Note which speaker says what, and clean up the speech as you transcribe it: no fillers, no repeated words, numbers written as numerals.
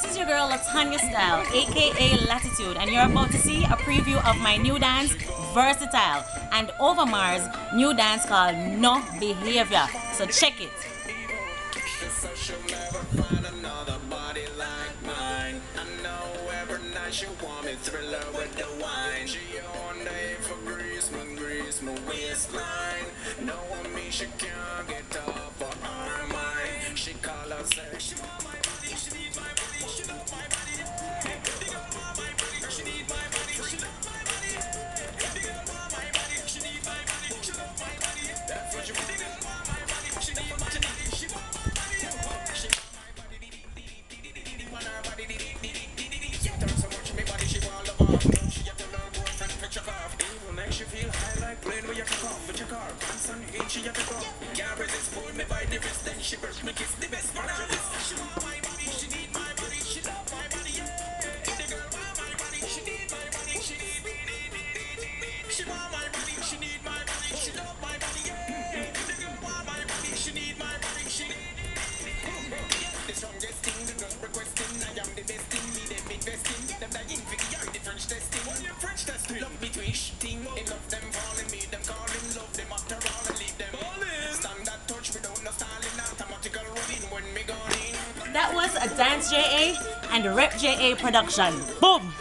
Speaker 1: this is your girl Latonya Style, aka Latitude, and you're about to see a preview of my new dance, Versatile, and Over Mars' new dance called No Behavior. So check it.
Speaker 2: She want me thriller with the wine. She on day for grease my waistline. No on me, she can't get off of her mind. She call her say she want my body, she need my body, she love my body. She don't want my body, she need my body, she love my body. She don't want my body, she need my body, she love my body. That's what she want. She don't want my body, she need my body, she want my body. She want my body, want her body, turn so much me body, she want love off. She get to her boyfriend picture off. Evil makes you feel high like plane where you take off with your car. Pants on the she have to go. Can't resist, pull me by the wrist, then she brush me kiss the best part of this. She want my body, she need my body, she love my body, yeah. The girl want my body, she need my body, she need. She want my body, she need my body, she love my body, yeah. The girl want my body, she need my body, she need. The strongest thing, the girl requesting, I am the best thing, me them investing. Them dying for the French testing. When you French testing, love me twitch thing. They love them falling, me them calling, love them after all and leave them falling. Stand that touch without no styling, automatical rolling when me gone in.
Speaker 1: That was a Dance JA and Rep JA production. Boom!